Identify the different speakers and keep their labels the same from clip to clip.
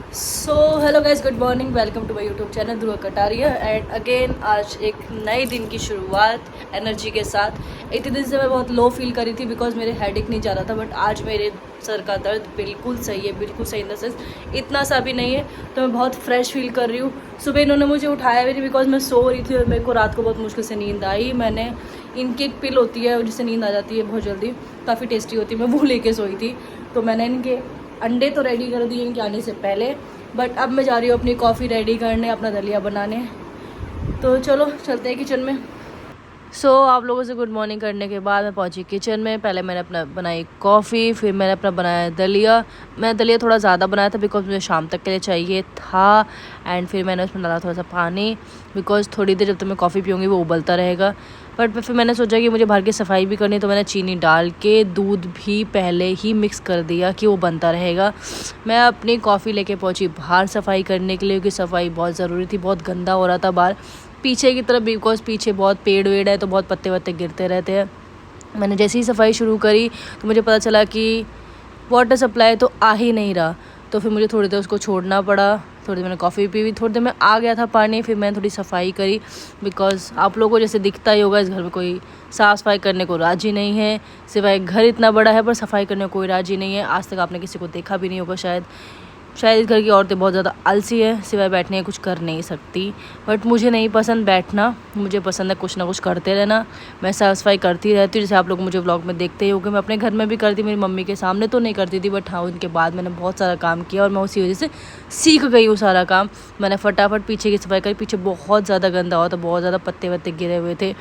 Speaker 1: So hello guys, good morning, welcome to my YouTube channel Dhruv Kataria. And again आज एक नए दिन की शुरुआत एनर्जी के साथ। इतने दिन से मैं बहुत लो फील करी थी बिकॉज मेरे हेडेक नहीं जा रहा था, बट आज मेरे सर का दर्द बिल्कुल सही है, बिल्कुल सही इन द सेंस इतना सा भी नहीं है। तो मैं बहुत फ्रेश फील कर रही हूँ। सुबह इन्होंने मुझे उठाया भी नहीं बिकॉज मैं सो रही थी और मेरे को रात को बहुत मुश्किल से नींद आई। मैंने इनकी एक पिल होती है जिससे नींद आ जाती है बहुत जल्दी, काफ़ी टेस्टी होती है, मैं वो लेके सोई थी। तो मैंने इनके अंडे तो रेडी कर दिए इनके आने से पहले, बट अब मैं जा रही हूँ अपनी कॉफ़ी रेडी करने, अपना दलिया बनाने। तो चलो चलते हैं किचन में। आप लोगों से गुड मॉर्निंग करने के बाद मैं पहुंची किचन में। पहले मैंने अपना बनाई कॉफ़ी, फिर मैंने अपना बनाया दलिया। मैं दलिया थोड़ा ज़्यादा बनाया था बिकॉज मुझे शाम तक के लिए चाहिए था। एंड फिर मैंने उसमें डाला थोड़ा सा पानी बिकॉज थोड़ी देर जब तक मैं कॉफ़ी पीऊँगी वो उबलता रहेगा। बट फिर मैंने सोचा कि मुझे बाहर की सफाई भी करनी, तो मैंने चीनी डाल के दूध भी पहले ही मिक्स कर दिया कि वो बनता रहेगा। मैं अपनी कॉफ़ी लेके पहुंची बाहर सफाई करने के लिए, क्योंकि सफाई बहुत ज़रूरी थी। बहुत गंदा हो रहा था बाहर पीछे की तरफ, बिकॉज पीछे बहुत पेड़ वेड़ है तो बहुत पत्ते वत्ते गिरते रहते हैं। मैंने जैसे ही सफाई शुरू करी तो मुझे पता चला कि वाटर सप्लाई तो आ ही नहीं रहा। तो फिर मुझे थोड़ी देर उसको छोड़ना पड़ा। थोड़ी देर मैंने कॉफ़ी पी हुई, थोड़ी देर में आ गया था पानी। फिर मैंने थोड़ी सफाई करी बिकॉज आप लोगों को जैसे दिखता ही होगा इस घर में कोई साफ़ सफाई करने को राज़ी नहीं है। सिवाय घर इतना बड़ा है पर सफाई करने को कोई राज़ी नहीं है। आज तक आपने किसी को देखा भी नहीं होगा शायद इस घर की औरतें बहुत ज़्यादा आलसी है, सिवाय बैठने कुछ कर नहीं सकती। बट मुझे नहीं पसंद बैठना, मुझे पसंद है कुछ ना कुछ करते रहना। मैं साफ़ सफाई करती रहती हूँ, जैसे आप लोग मुझे व्लॉग में देखते ही होंगे। मैं अपने घर में भी करती, मेरी मम्मी के सामने तो नहीं करती थी, बट हाँ उनके बाद मैंने बहुत सारा काम किया और मैं उसी वजह से सीख गई हूँ सारा काम। मैंने फटाफट पीछे की सफाई करी। पीछे बहुत ज़्यादा गंदा हुआ था, बहुत ज़्यादा पत्ते वत्ते गिरे हुए थे।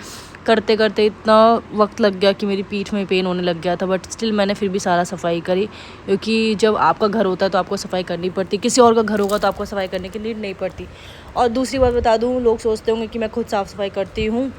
Speaker 1: करते करते इतना वक्त लग गया कि मेरी पीठ में पेन होने लग गया था, बट स्टिल मैंने फिर भी सारा सफाई करी। क्योंकि जब आपका घर होता है तो आपको सफाई करनी पड़ती, किसी और का घर होगा तो आपको सफाई करने की नीड नहीं पड़ती। और दूसरी बात बता दूँ, लोग सोचते होंगे कि मैं खुद साफ़ सफाई करती हूँ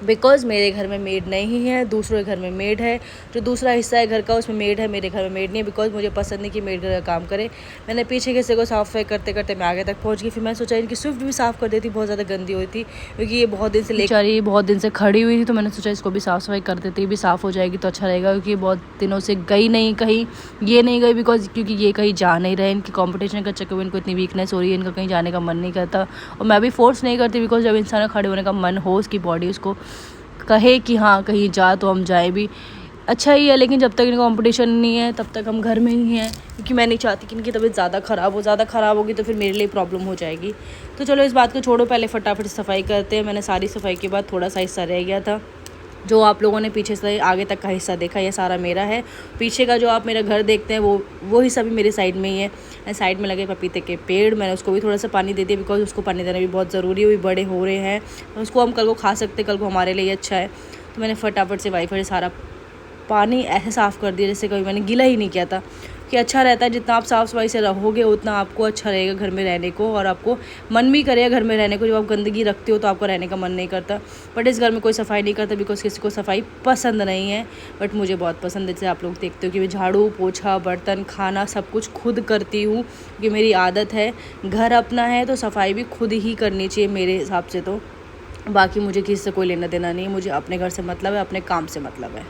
Speaker 1: बिकॉज़ मेरे घर में मेड नहीं है, दूसरों के घर में मेड है। जो दूसरा हिस्सा है घर का उसमें मेड है, मेरे घर में मेड नहीं है बिकॉज़ मुझे पसंद नहीं कि मेड घर का काम करे। मैंने पीछे के हिस्से को साफ़ सफाई करते करते मैं आगे तक पहुंच गई। फिर मैं सोचा इनकी स्विफ्ट भी साफ़ कर देती, बहुत ज़्यादा गंदी हुई थी क्योंकि ये बहुत दिन से बेचारी बहुत दिन से खड़ी हुई थी। तो मैंने सोचा इसको भी साफ़ सफाई कर देती, भी साफ़ हो जाएगी तो अच्छा रहेगा। क्योंकि बहुत दिनों से गई नहीं कहीं, ये नहीं गई बिकॉज क्योंकि ये कहीं जा नहीं रहे। इनकी कॉम्पिटिशन का चक्कर में इनको इतनी वीकनेस हो रही है, इनका कहीं जाने का मन नहीं करता। और मैं भी फोर्स नहीं करती बिकॉज जब इंसान का खड़े होने का मन हो, उसकी बॉडी उसको कहे कि हाँ कहीं जा तो हम जाए भी, अच्छा ही है। लेकिन जब तक इनका कंपटीशन नहीं है तब तक हम घर में ही हैं, क्योंकि मैं नहीं चाहती कि इनकी तबीयत ज़्यादा ख़राब होगी तो फिर मेरे लिए प्रॉब्लम हो जाएगी। तो चलो इस बात को छोड़ो, पहले फटाफट सफाई करते हैं। मैंने सारी सफाई के बाद थोड़ा सा हिस्सा रह गया था, जो आप लोगों ने पीछे से आगे तक का हिस्सा देखा, ये सारा मेरा है। पीछे का जो आप मेरा घर देखते हैं वो हिस्सा भी मेरे साइड में ही है। साइड में लगे पपीते के पेड़, मैंने उसको भी थोड़ा सा पानी दे दिया बिकॉज उसको पानी देना भी बहुत ज़रूरी है, वो भी बड़े हो रहे हैं। उसको हम कल को खा सकते, कल को हमारे लिए अच्छा है। तो मैंने फटाफट से वाईफाई सारा पानी ऐसे साफ़ कर दिया जैसे कभी मैंने गीला ही नहीं किया था। कि अच्छा रहता है, जितना आप साफ़ सफाई से रहोगे उतना आपको अच्छा रहेगा घर में रहने को, और आपको मन भी करेगा घर में रहने को। जब आप गंदगी रखते हो तो आपको रहने का मन नहीं करता। बट इस घर में कोई सफाई नहीं करता बिकॉज किसी को सफाई पसंद नहीं है, बट मुझे बहुत पसंद है। जैसे आप लोग देखते हो कि मैं झाड़ू पोछा बर्तन खाना सब कुछ खुद करती हूँ, क्योंकि मेरी आदत है। घर अपना है तो सफाई भी खुद ही करनी चाहिए मेरे हिसाब से। तो बाकी मुझे किसी से कोई लेना देना नहीं है, मुझे अपने घर से मतलब है, अपने काम से मतलब है।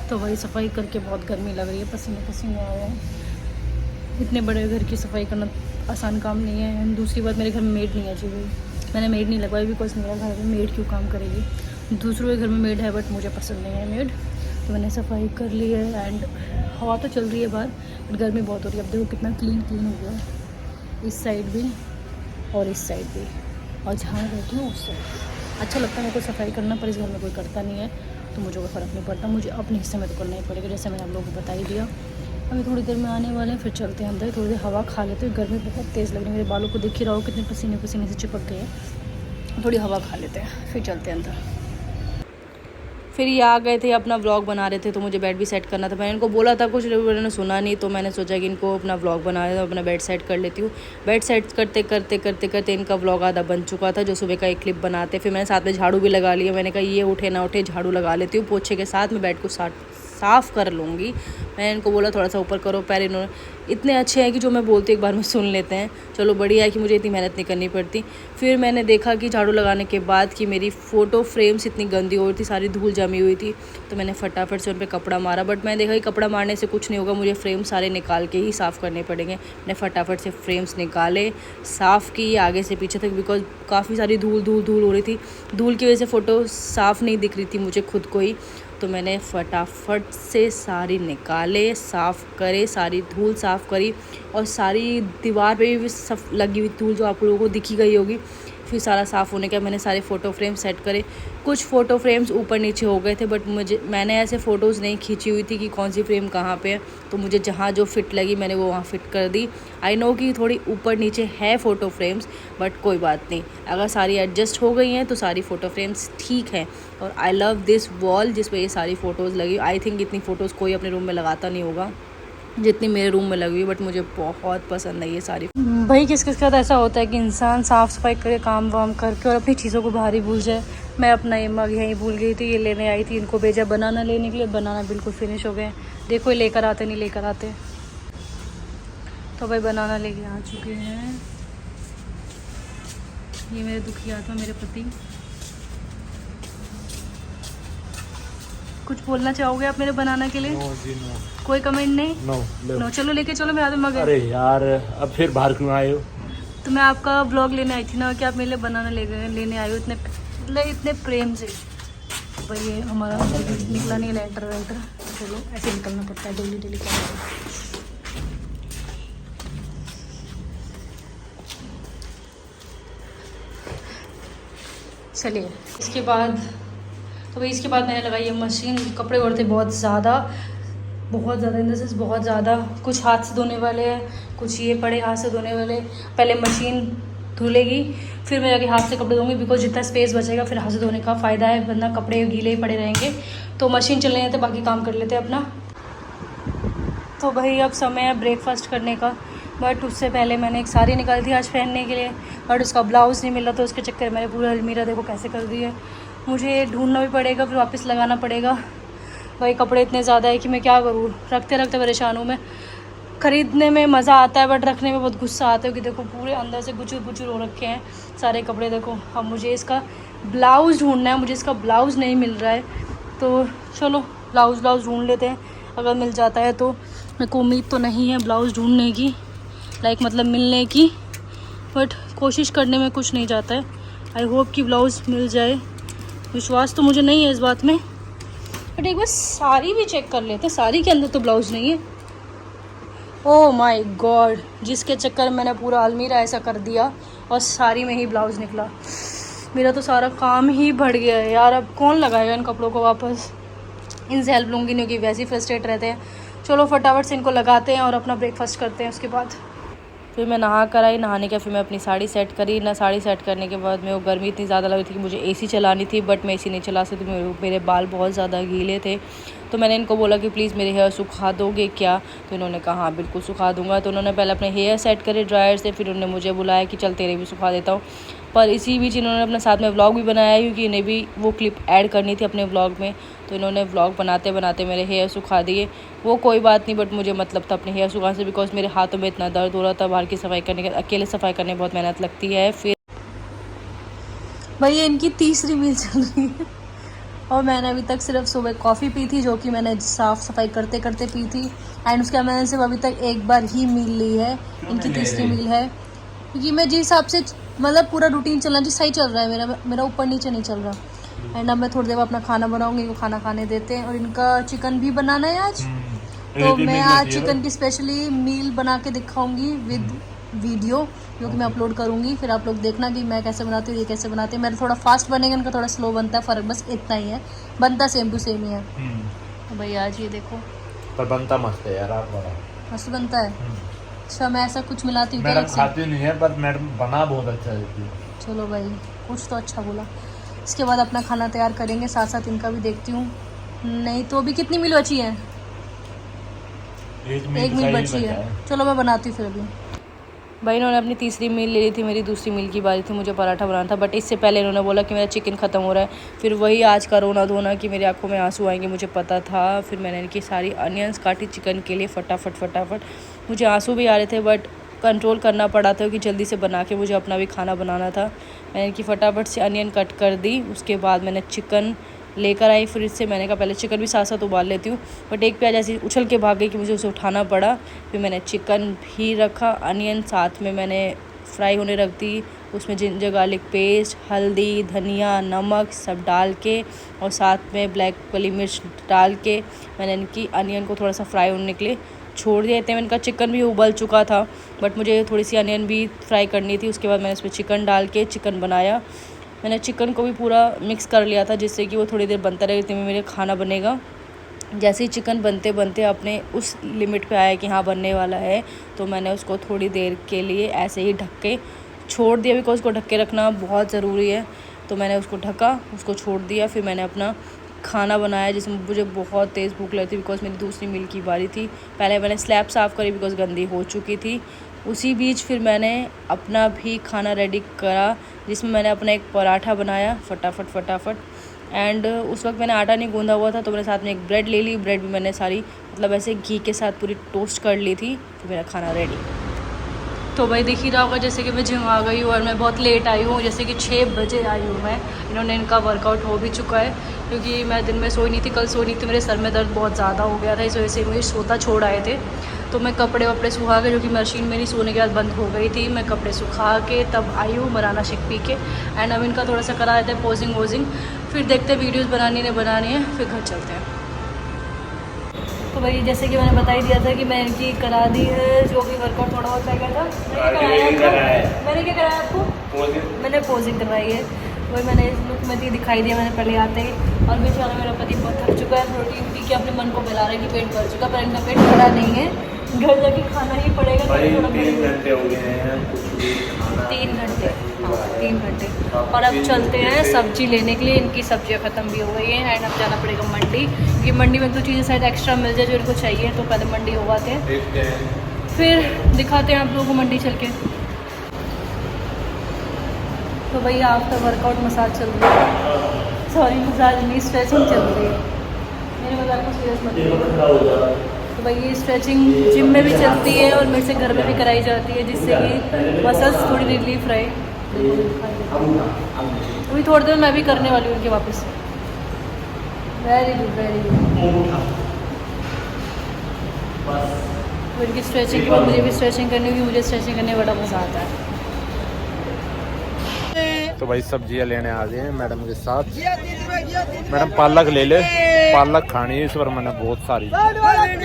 Speaker 1: तो वही सफाई करके बहुत गर्मी लग रही है, पसीने पसीने आ रहे हैं। इतने बड़े घर की सफाई करना आसान काम नहीं है। दूसरी बात, मेरे घर में मेड नहीं है जी, मैंने मेड नहीं लगवाई बिकॉज मेरा घर में मेड क्यों काम करेगी। दूसरों के घर में मेड है बट मुझे पसंद नहीं है मेड। तो मैंने सफाई कर ली है एंड हवा तो चल रही है बाहर, बट गर्मी बहुत हो रही है। अब देखो कितना क्लीन हो गया, इस साइड भी और इस साइड भी, और जहाँ बैठी हूँ उस साइड। अच्छा लगता है मेरे को सफाई करना, पर इस घर में कोई करता नहीं है तो मुझे कोई फ़र्क नहीं पड़ता। मुझे अपने हिस्से में तो करना ही पड़ेगा, जैसे मैंने आप लोगों को बता ही दिया। अभी थोड़ी देर में आने वाले हैं, फिर चलते हैं अंदर, थोड़ी देर हवा खा लेते हैं। गर्मी बहुत तेज़ लग रही है, मेरे बालों को देख ही रहा हो कितने पसीने पसीने से चिपक गए हैं। थोड़ी हवा खा लेते हैं फिर चलते हैं अंदर। फिर ये आ गए थे, अपना व्लॉग बना रहे थे, तो मुझे बेड भी सेट करना था। मैंने इनको बोला था, कुछ उन्होंने सुना नहीं, तो मैंने सोचा कि इनको अपना व्लॉग बना रहे, तो अपना बेड सेट कर लेती हूँ। बेड सेट करते करते करते करते इनका व्लॉग आधा बन चुका था, जो सुबह का एक क्लिप बनाते। फिर मैंने साथ में झाड़ू भी लगा लिया, मैंने कहा ये उठे ना उठे झाड़ू लगा लेती हूँ, पोछे के साथ मैं बेड को साफ़ कर लूँगी। मैंने इनको बोला थोड़ा सा ऊपर करो पैर, इन्होंने इतने अच्छे हैं कि जो मैं बोलती एक बार में सुन लेते हैं। चलो बढ़िया है कि मुझे इतनी मेहनत नहीं करनी पड़ती। फिर मैंने देखा कि झाड़ू लगाने के बाद कि मेरी फ़ोटो फ्रेम्स इतनी गंदी हो रही थी, सारी धूल जमी हुई थी, तो मैंने फटाफट से उन पर कपड़ा मारा। बट मैंने देखा कि कपड़ा मारने से कुछ नहीं होगा, मुझे फ्रेम सारे निकाल के ही साफ़ करने पड़ेंगे। मैंने फटाफट से फ्रेम्स निकाले, साफ़ किए आगे से पीछे तक, बिकॉज काफ़ी सारी धूल हो रही थी। धूल की वजह से फ़ोटो साफ़ नहीं दिख रही थी मुझे खुद को ही। तो मैंने फटाफट से सारी निकाले, साफ़ करे, सारी धूल साफ़ करी, और सारी दीवार पे भी सब लगी हुई धूल जो आप लोगों को दिखी गई होगी। फिर सारा साफ़ होने के बाद मैंने सारे फ़ोटो फ्रेम सेट करे। कुछ फ़ोटो फ्रेम्स ऊपर नीचे हो गए थे, बट मैंने ऐसे फ़ोटोज़ नहीं खींची हुई थी कि कौन सी फ्रेम कहाँ पे है, तो मुझे जहाँ जो फिट लगी मैंने वो वहाँ फिट कर दी। आई नो कि थोड़ी ऊपर नीचे है फ़ोटो फ्रेम्स, बट कोई बात नहीं, अगर सारी एडजस्ट हो गई हैं तो सारी फ़ोटो फ्रेम्स ठीक है। और आई लव दिस वॉल जिस पर ये सारी फ़ोटोज़ लगी। आई थिंक इतनी फ़ोटोज़ कोई अपने रूम में लगाता नहीं होगा जितनी मेरे रूम में लगी हुई, बट मुझे बहुत पसंद है ये सारी। भाई किस किस का तो ऐसा होता है कि इंसान साफ़ सफाई करे, काम वाम करके, और अपनी चीज़ों को बाहर ही भूल जाए। मैं अपना ये मग यहीं भूल गई थी, ये लेने आई थी, इनको भेजा बनाना लेने के लिए। बनाना बिल्कुल फिनिश हो गए, देखो ये लेकर आते नहीं लेकर आते। तो भाई बनाना लेके आ चुके हैं। ये मेरे दुखी आत्मा मेरे पति। कुछ बोलना चाहोगे आप मेरे बनाना के लिए?
Speaker 2: नो जी नो।
Speaker 1: कोई कमेंट नहीं?
Speaker 2: नो
Speaker 1: चलो लेके चलो, मेरे हाथ में मग है।
Speaker 2: अरे यार अब फिर बाहर क्यों आए हो?
Speaker 1: तो मैं आपका ब्लॉग लेने आई थी ना कि आप मेरे लिए बनाना लेने आए हो इतने प्रेम से। भाई ये हमारा निकला नहीं लेटर वेटर, चलो ऐसे निकलना पड़ता है डेली का। चलिए इसके बाद इसके बाद मैंने लगाई है मशीन। कपड़े और थे बहुत ज़्यादा इन द सेंस बहुत ज़्यादा। कुछ हाथ से धोने वाले हैं, कुछ ये पड़े हाथ से धोने वाले। पहले मशीन धुलेगी, फिर मैं जाके हाथ से कपड़े धोऊंगी, बिकॉज जितना स्पेस बचेगा फिर हाथ से धोने का फ़ायदा है, वरना कपड़े गीले ही पड़े रहेंगे। तो मशीन चलने हैं तो बाकी काम कर लेते हैं अपना। तो भाई अब समय है ब्रेकफास्ट करने का, बट उससे पहले मैंने एक साड़ी निकाली थी आज पहनने के लिए, बट उसका ब्लाउज़ नहीं मिला, तो उसके चक्कर में मैंने पूरा अलमीरा देखो कैसे कर दी है। मुझे ढूंढना भी पड़ेगा, फिर वापस लगाना पड़ेगा। भाई कपड़े इतने ज़्यादा है कि मैं क्या करूँ, रखते रखते परेशान हूँ मैं। ख़रीदने में मज़ा आता है, बट रखने में बहुत गुस्सा आता है कि देखो पूरे अंदर से गुचुर हो रखे हैं सारे कपड़े। देखो अब मुझे इसका ब्लाउज़ ढूंढना है, मुझे इसका ब्लाउज़ नहीं मिल रहा है, तो चलो ब्लाउज़ ढूंढ लेते हैं। अगर मिल जाता है तो, मेरे को उम्मीद तो नहीं है ब्लाउज़ ढूंढने की, मतलब मिलने की, बट कोशिश करने में कुछ नहीं जाता है। आई होप कि ब्लाउज़ मिल जाए, विश्वास तो मुझे नहीं है इस बात में। बट एक बार साड़ी भी चेक कर लेते हैं, साड़ी के अंदर तो ब्लाउज़ नहीं है। ओह माय गॉड, जिसके चक्कर में मैंने पूरा अलमीरा ऐसा कर दिया और साड़ी में ही ब्लाउज़ निकला। मेरा तो सारा काम ही बढ़ गया है यार। अब कौन लगाएगा इन कपड़ों को वापस? इनसे हेल्प लूँगी नहीं, कि वैसे ही फ्रस्ट्रेट रहते हैं। चलो फटाफट से इनको लगाते हैं और अपना ब्रेकफास्ट करते हैं। उसके बाद फिर मैं नहा कर आई, नहाने के फिर मैं अपनी साड़ी सेट करी ना। साड़ी सेट करने के बाद मेरे को गर्मी इतनी ज़्यादा लग रही थी कि मुझे एसी चलानी थी, बट मैं एसी नहीं चला सकती, मेरे बाल बहुत ज़्यादा गीले थे। तो मैंने इनको बोला कि प्लीज़ मेरे हेयर सुखा दोगे क्या? तो इन्होंने कहा हाँ बिल्कुल सुखा दूँगा। तो उन्होंने पहले अपने हेयर सेट करे ड्रायर से, फिर उन्होंने मुझे बुलाया कि चल तेरे भी सुखा देता हूँ। पर इसी बीच इन्होंने अपने साथ में व्लॉग भी बनाया, क्योंकि इन्हें भी वो क्लिप ऐड करनी थी अपने व्लॉग में। तो इन्होंने व्लॉग बनाते बनाते मेरे हेयर सुखा दिए। वो कोई बात नहीं, बट मुझे मतलब था अपने हेयर सुखाने से, बिकॉज मेरे हाथों में इतना दर्द हो रहा था। बाहर की सफाई करने के, अकेले सफाई करने में बहुत मेहनत लगती है। फिर भाई ये इनकी तीसरी मील चल रही है, और मैंने अभी तक सिर्फ सुबह कॉफ़ी पी थी, जो कि मैंने साफ़ सफाई करते करते पी थी। एंड उसके बाद मैंने सिर्फ अभी तक एक बार ही मील ली है। इनकी तीसरी मील है, क्योंकि मैं जिस हिसाब से पूरा रूटीन चलना जी सही चल रहा है मेरा ऊपर नीचे नहीं चल रहा। एंड अब मैं थोड़ी देर अपना खाना बनाऊंगी, वो खाना खाने देते हैं। और इनका चिकन भी बनाना है आज, तो मैं आज चिकन की स्पेशली मील बना के दिखाऊंगी विद वीडियो, जो कि मैं अपलोड करूंगी। फिर आप लोग देखना कि मैं कैसे बनाती हूँ, ये कैसे बनाती है। मेरा थोड़ा फास्ट बनेगा, इनका थोड़ा स्लो बनता है, फ़र्क बस इतना ही है, बनता सेम टू सेम ही है। तो भैया आज ये देखो,
Speaker 2: पर बनता मस्त है यार, आप
Speaker 1: मस्त बनता है। अच्छा मैं ऐसा कुछ मिलाती हूँ?
Speaker 2: मैडम खाती नहीं है, पर मैडम बना बहुत अच्छा है।
Speaker 1: चलो भाई कुछ तो अच्छा बोला। इसके बाद अपना खाना तैयार करेंगे, साथ साथ इनका भी देखती हूँ। नहीं तो अभी कितनी मील बची है? एक मील बची है। चलो मैं बनाती हूँ फिर अभी। भाई इन्होंने अपनी तीसरी मील ले ली थी, मेरी दूसरी मील की बारी थी, मुझे पराठा बनाना था। बट इससे पहले इन्होंने बोला कि मेरा चिकन ख़त्म हो रहा है। फिर वही आज का रोना धोना कि मेरी आंखों में आंसू आएंगे, मुझे पता था। फिर मैंने इनकी सारी अनियंस काटी चिकन के लिए फटाफट। मुझे आंसू भी आ रहे थे बट कंट्रोल करना पड़ा था कि जल्दी से बना के मुझे अपना भी खाना बनाना था। मैंने इनकी फटाफट से अनियन कट कर दी। उसके बाद मैंने चिकन लेकर आई फ्रिज से। मैंने कहा पहले चिकन भी साथ साथ उबाल लेती हूँ, बट एक प्याज ऐसी उछल के भाग गई कि मुझे उसे उठाना पड़ा। फिर मैंने चिकन भी रखा, अनियन साथ में मैंने फ्राई होने रख दी। उसमें जिंजर गार्लिक पेस्ट, हल्दी, धनिया, नमक सब डाल के और साथ में ब्लैक वाली मिर्च डाल के मैंने इनकी अनियन को थोड़ा सा फ्राई होने के लिए छोड़ दिया। इतने में इनका चिकन भी उबल चुका था बट मुझे थोड़ी सी अनियन भी फ्राई करनी थी। उसके बाद मैंने इसमें चिकन डाल के चिकन बनाया। मैंने चिकन को भी पूरा मिक्स कर लिया था जिससे कि वो थोड़ी देर बनता रहे, इतने में मेरे खाना बनेगा। जैसे ही चिकन बनते बनते अपने उस लिमिट पे आया कि हाँ बनने वाला है, तो मैंने उसको थोड़ी देर के लिए ऐसे ही ढक के छोड़ दिया, बिकॉज उसको ढक के रखना बहुत ज़रूरी है। तो मैंने उसको ढका, उसको छोड़ दिया। फिर मैंने अपना खाना बनाया जिसमें मुझे बहुत तेज़ भूख लगी थी, बिकॉज मेरी दूसरी मील की बारी थी। पहले मैंने स्लैब साफ़ करी बिकॉज गंदी हो चुकी थी। उसी बीच फिर मैंने अपना भी खाना रेडी करा जिसमें मैंने अपना एक पराठा बनाया फटाफट। एंड उस वक्त मैंने आटा नहीं गूंदा हुआ था, तो मैंने साथ में एक ब्रेड ले ली। ब्रेड भी मैंने सारी मतलब ऐसे घी के साथ पूरी टोस्ट कर ली थी। फिर मेरा खाना रेडी। तो भाई दिख ही रहा होगा जैसे कि मैं जिम आ गई हूँ और मैं बहुत लेट आई हूँ, जैसे कि 6 बजे आई हूँ मैं। इन्होंने इनका वर्कआउट हो भी चुका है क्योंकि मैं दिन में सोई नहीं थी, कल सोई नहीं थी, मेरे सर में दर्द बहुत ज़्यादा हो गया था, इस वजह से मुझे सोता छोड़ आए थे। तो मैं कपड़े वपड़े सुखा के, जो कि मशीन मेरी सोने के बाद बंद हो गई थी, मैं कपड़े सुखा के तब आई हूँ बनाना शेक पी के। एंड अब इनका थोड़ा सा करा देते हैं पोजिंग वोजिंग, फिर देखते हैं वीडियोज़ बनानी है, फिर घर चलते हैं। तो भाई जैसे कि मैंने बता ही दिया था कि मैं इनकी करा दी है जो भी वर्कआउट थोड़ा बहुत रह गया था। मैंने क्या कराया आपको? मैंने पोजिंग करवाई है। वही मैंने इस लुक में दिखाई दिया मैंने पहले आते ही। और बेचारा मेरा पति बहुत थक चुका है, प्रोटीन पी के अपने मन को बहला रहा है कि पेट भर चुका, पर इनका पेट भरा नहीं है, घर जाके खाना ही पड़ेगा।
Speaker 2: 3 घंटे हो गए हैं, कुछ भी खाना
Speaker 1: 3 घंटे, हाँ 3 घंटे। और अब चलते हैं सब्जी लेने के लिए। इनकी सब्जियां ख़त्म भी हो गई हैं एंड अब जाना पड़ेगा मंडी, क्योंकि मंडी में तो चीज़ें शायद एक्स्ट्रा मिल जाए जो इनको चाहिए। तो पहले मंडी हो आते हैं, फिर दिखाते हैं आप लोगों को मंडी चल के। तो भैया आफ्टर वर्कआउट मसाज चल रही है, सॉरी मसाज नहीं, स्ट्रेचिंग चल रही है। मेरे मजाक को सीरियस मत लीजिए। तो भाई ये स्ट्रेचिंग जिम में भी चलती है और मेरे से घर में भी कराई जाती है, जिससे कि मसल्स थोड़ी रिलीफ रहे। अभी थोड़ी देर मैं भी करने वाली हूँ उनके वापस। Very good. तो इनकी स्ट्रेचिंग के बाद मुझे भी स्ट्रेचिंग करनी होगी, मुझे स्ट्रेचिंग करने में बड़ा मज़ा आता है।
Speaker 2: तो भाई सब्जियां लेने आ गए हैं मैडम के साथ। मैडम पालक ले ले, पालक खानी है इस बार मैंने बहुत सारी,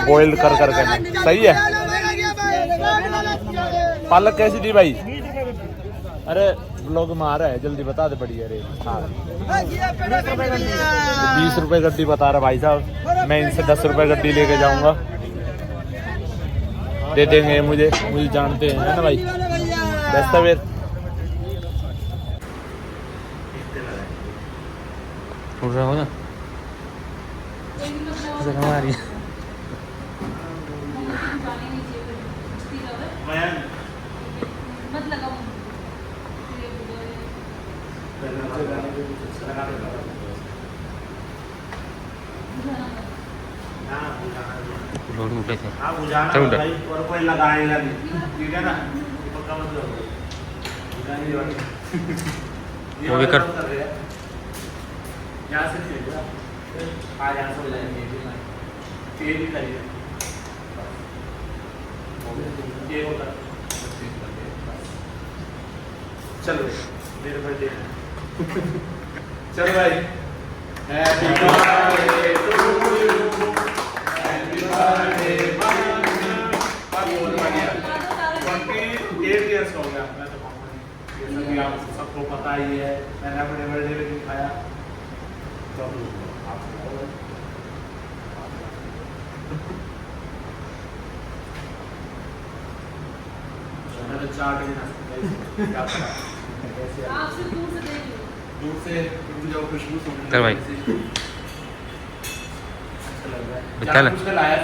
Speaker 2: बॉइल कर करके। सही है। पालक कैसी दी भाई? अरे लोग मार रहे हैं, जल्दी बता दे। बढ़िया रे, हाँ 20 रुपए गड्डी बता रहा भाई साहब। मैं इनसे 10 रुपए गड्डी लेके जाऊंगा, दे देंगे मुझे जानते हैं ना भाई। दस्तावेज उड़ रहा हो ना हमारी। लोड उठे थे और कोई लगाएगा नहीं, ठीक है ना? वो भी कर यहाँ से यहाँ से ये भी करिए। चलो मेरे बर्थडे चलो भाई। Happy birthday to you, happy birthday 28 years हो गया। मैं तो ये सभी आप सबको पता ही है, मैंने अपने बर्थडे पे भी खाया। तो चाट दूर से जो खुशबू सुन भाई अच्छा लग रहा है।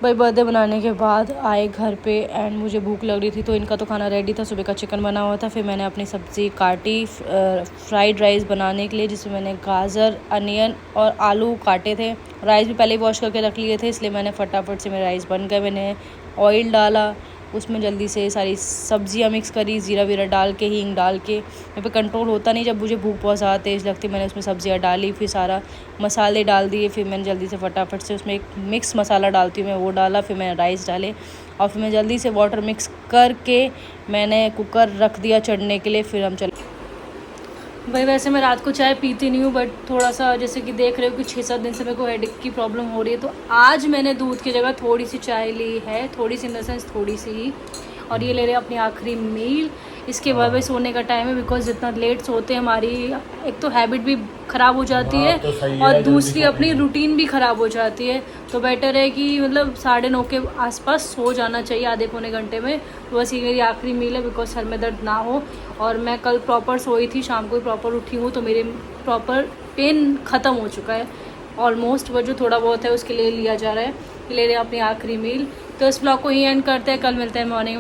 Speaker 1: भाई बर्थडे बनाने के बाद आए घर पे एंड मुझे भूख लग रही थी, तो इनका तो खाना रेडी था, सुबह का चिकन बना हुआ था। फिर मैंने अपनी सब्ज़ी काटी फ्राइड राइस बनाने के लिए, जिसमें मैंने गाजर, अनियन और आलू काटे थे। राइस भी पहले ही वॉश करके रख लिए थे, इसलिए मैंने फटाफट से मेरे राइस बन गए। मैंने ऑयल डाला, उसमें जल्दी से सारी सब्जियां मिक्स करी, ज़ीरा वीरा डाल के, हींग डाल के। मेरे पे कंट्रोल होता नहीं, जब मुझे भूख बहुत ज़्यादा तेज़ लगती, मैंने उसमें सब्जियां डाली, फिर सारा मसाले डाल दिए। फिर मैंने जल्दी से फटाफट से उसमें एक मिक्स मसाला डालती हूँ मैं, वो डाला। फिर मैंने राइस डाले और फिर मैं जल्दी से वाटर मिक्स करके मैंने कुकर रख दिया चढ़ने के लिए। फिर हम चले भाई। वैसे मैं रात को चाय पीती नहीं हूँ, बट थोड़ा सा जैसे कि देख रहे हो कि 6-7 दिन से मेरे को हेडेक की प्रॉब्लम हो रही है, तो आज मैंने दूध की जगह थोड़ी सी चाय ली है, थोड़ी सी इन द सेंस थोड़ी सी ही। और ये ले रहे हैं अपनी आखिरी मील। इसके बाद भाई सोने का टाइम है, बिकॉज जितना लेट सोते हैं हमारी एक तो हैबिट भी ख़राब हो जाती है और दूसरी अपनी रूटीन भी ख़राब हो जाती है। तो बेटर है कि मतलब 9:30 के आसपास सो जाना चाहिए, आधे पौने घंटे में। तो बस ये मेरी आखिरी मील है, बिकॉज सर में दर्द ना हो। और मैं कल प्रॉपर सोई थी, शाम को ही प्रॉपर उठी हूँ, तो मेरे प्रॉपर पेन ख़त्म हो चुका है ऑलमोस्ट। वो जो थोड़ा बहुत है उसके लिए लिया जा रहा है। ले रहे हैं अपनी आखिरी मील। तो इस ब्लॉग को ही एंड करते हैं, कल मिलते हैं मॉर्निंग में।